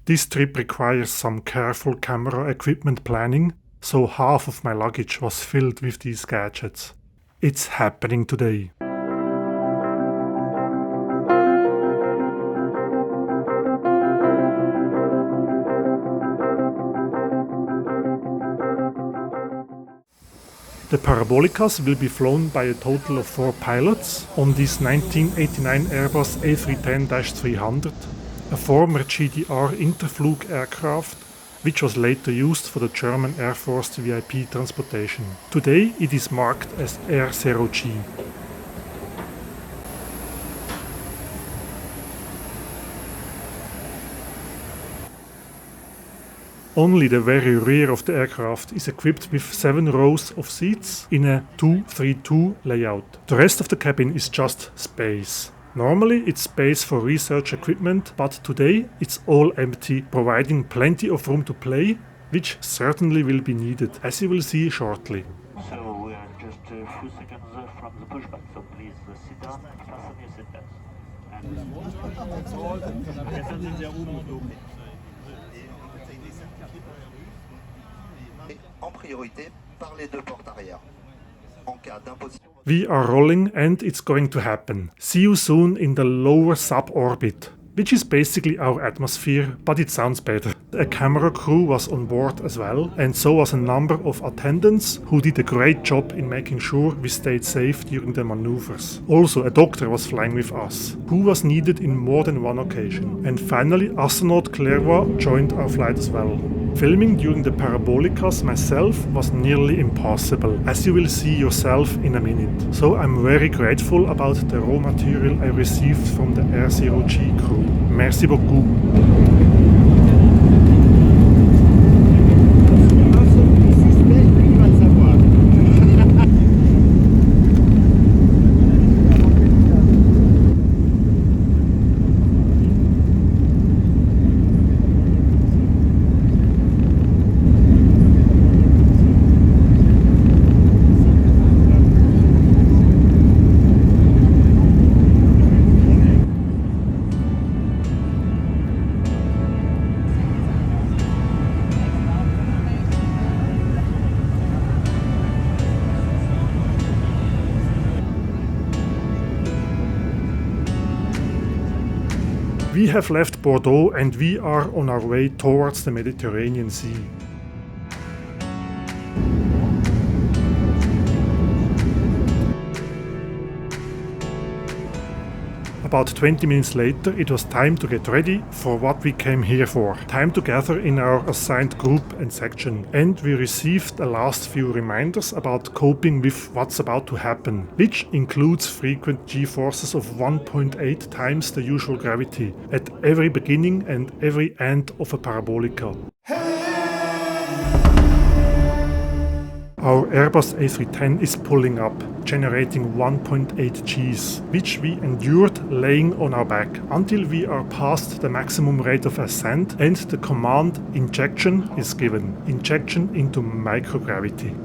This trip requires some careful camera equipment planning, so half of my luggage was filled with these gadgets. It's happening today. The Parabolicas will be flown by a total of 4 pilots on this 1989 Airbus A310-300, a former GDR Interflug aircraft, which was later used for the German Air Force VIP transportation. Today it is marked as Air Zero G. Only the very rear of the aircraft is equipped with 7 rows of seats in a 2-3-2 layout. The rest of the cabin is just space. Normally it's space for research equipment, but today it's all empty, providing plenty of room to play, which certainly will be needed, as you will see shortly. So we are just a few seconds from the pushback, so please sit down and fasten your seatbelts. En priorité par les 2 portes arrière. En cas d'impossibilité. We are rolling and it's going to happen. See you soon in the lower suborbit, which is basically our atmosphere, but it sounds better. A camera crew was on board as well, and so was a number of attendants who did a great job in making sure we stayed safe during the maneuvers. Also, a doctor was flying with us, who was needed in more than one occasion. And finally, Astronaut Clervoy joined our flight as well. Filming during the Parabolicas myself was nearly impossible, as you will see yourself in a minute. So I'm very grateful about the raw material I received from the Air Zero G crew. Merci beaucoup. We have left Bordeaux and we are on our way towards the Mediterranean Sea. About 20 minutes later, it was time to get ready for what we came here for. Time to gather in our assigned group and section. And we received a last few reminders about coping with what's about to happen, which includes frequent g-forces of 1.8 times the usual gravity at every beginning and every end of a parabolica. Our Airbus A310 is pulling up, generating 1.8 Gs, which we endured laying on our back until we are past the maximum rate of ascent and the command injection is given. Injection into microgravity.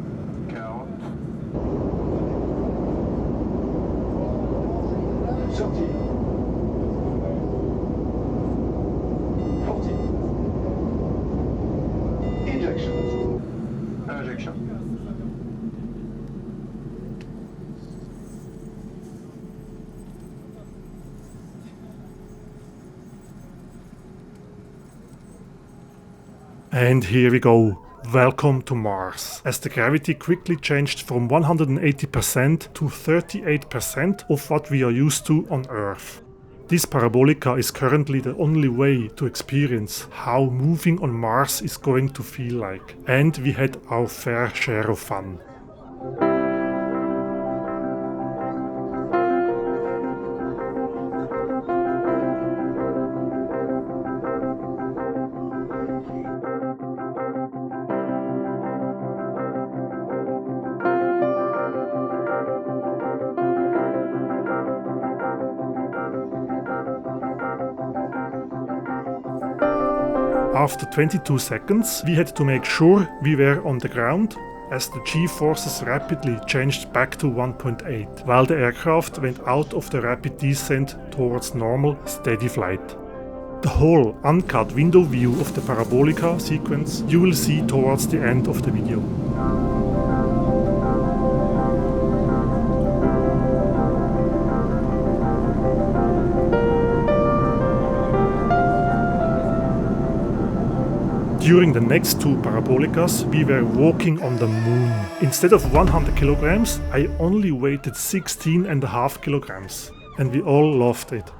And here we go. Welcome to Mars, as the gravity quickly changed from 180% to 38% of what we are used to on Earth. This parabolica is currently the only way to experience how moving on Mars is going to feel like, and we had our fair share of fun. After 22 seconds, we had to make sure we were on the ground, as the g-forces rapidly changed back to 1.8, while the aircraft went out of the rapid descent towards normal, steady flight. The whole uncut window view of the Parabolica sequence you will see towards the end of the video. During the next two Parabolicas, we were walking on the moon. Instead of 100 kilograms, I only weighted 16.5 kilograms. And we all loved it.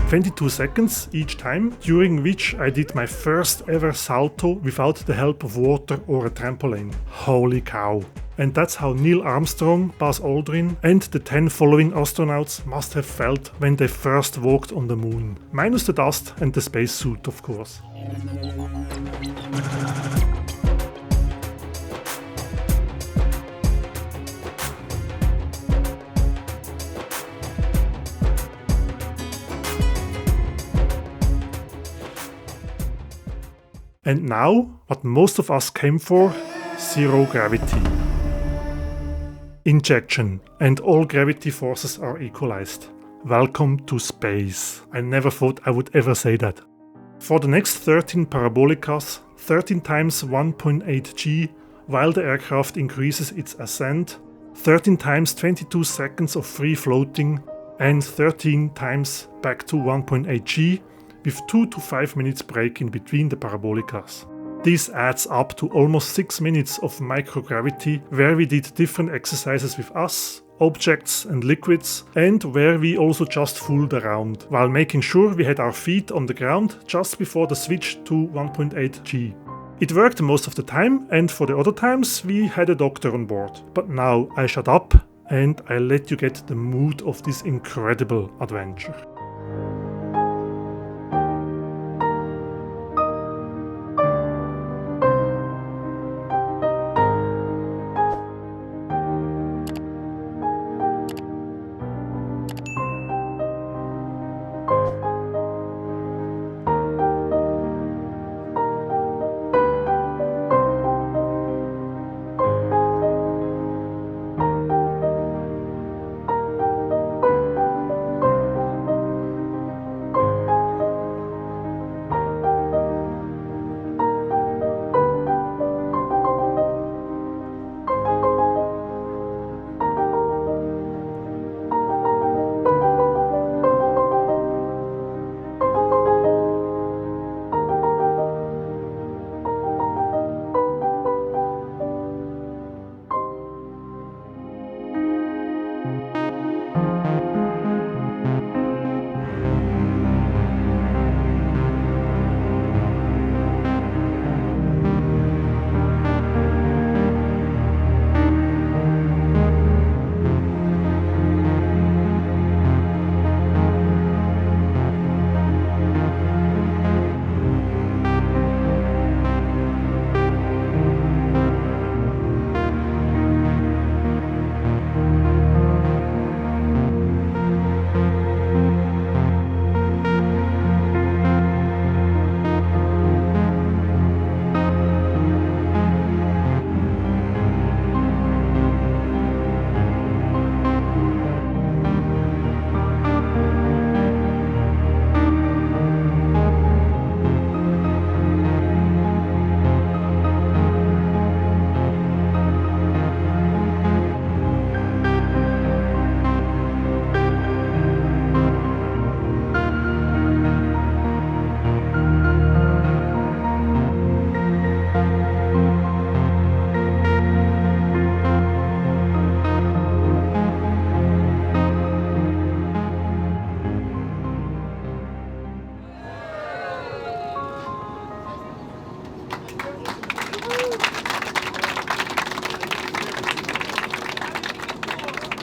"22 seconds each time, during which I did my first ever salto without the help of water or a trampoline. Holy cow. And that's how Neil Armstrong, Buzz Aldrin and the 10 following astronauts must have felt when they first walked on the moon. Minus the dust and the spacesuit, of course. And now, what most of us came for, zero gravity. Injection, and all gravity forces are equalized. Welcome to space. I never thought I would ever say that. For the next 13 Parabolicas, 13 times 1.8 G, while the aircraft increases its ascent, 13 times 22 seconds of free floating, and 13 times back to 1.8 G, with 2 to 5 minutes break in between the Parabolicas. This adds up to almost 6 minutes of microgravity, where we did different exercises with us, objects and liquids, and where we also just fooled around, while making sure we had our feet on the ground just before the switch to 1.8 G. It worked most of the time, and for the other times we had a doctor on board. But now I shut up and I let you get the mood of this incredible adventure.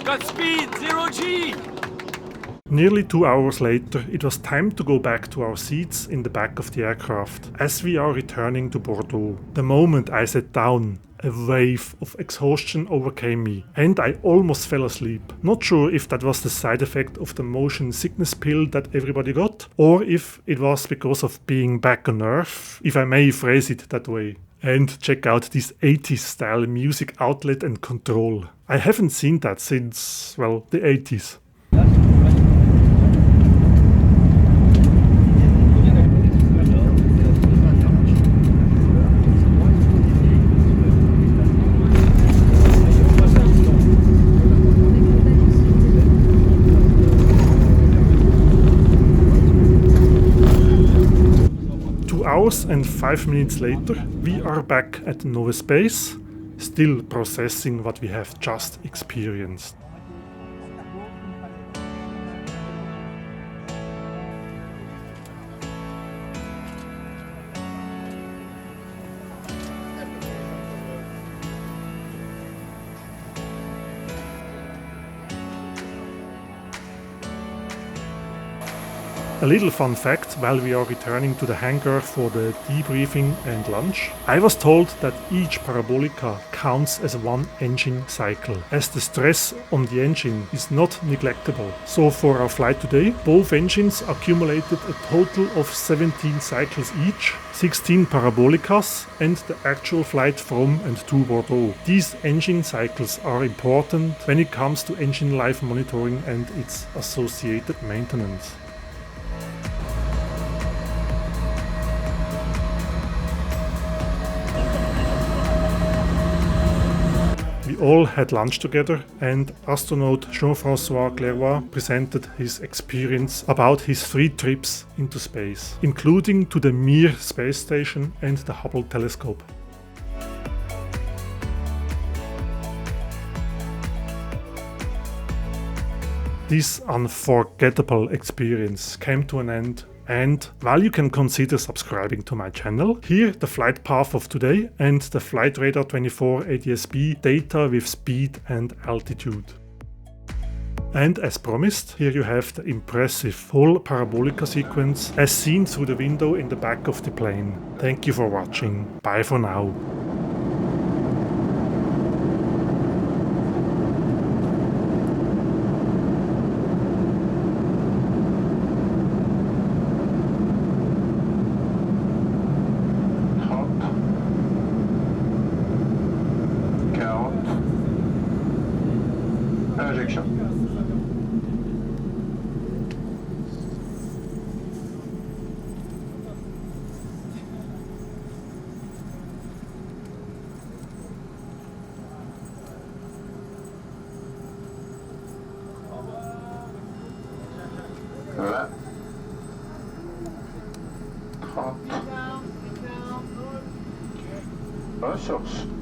Godspeed, Zero G! Nearly 2 hours later, it was time to go back to our seats in the back of the aircraft, as we are returning to Bordeaux. The moment I sat down, a wave of exhaustion overcame me, and I almost fell asleep. Not sure if that was the side effect of the motion sickness pill that everybody got, or if it was because of being back on Earth, if I may phrase it that way. And check out this 80s style music outlet and control. I haven't seen that since, well, the 80s. Hours and 5 minutes later, we are back at Novespace, still processing what we have just experienced. A little fun fact while we are returning to the hangar for the debriefing and lunch. I was told that each Parabolica counts as one engine cycle, as the stress on the engine is not neglectable. So for our flight today, both engines accumulated a total of 17 cycles each, 16 Parabolicas and the actual flight from and to Bordeaux. These engine cycles are important when it comes to engine life monitoring and its associated maintenance. We all had lunch together and astronaut Jean-François Clervoy presented his experience about his 3 trips into space, including to the Mir space station and the Hubble telescope. This unforgettable experience came to an end, and while you can consider subscribing to my channel, here the flight path of today and the Flight Radar 24 ADS-B data with speed and altitude. And as promised, here you have the impressive full Parabolica sequence as seen through the window in the back of the plane. Thank you for watching. Bye for now. Injection. Voilà. 30. Ressources.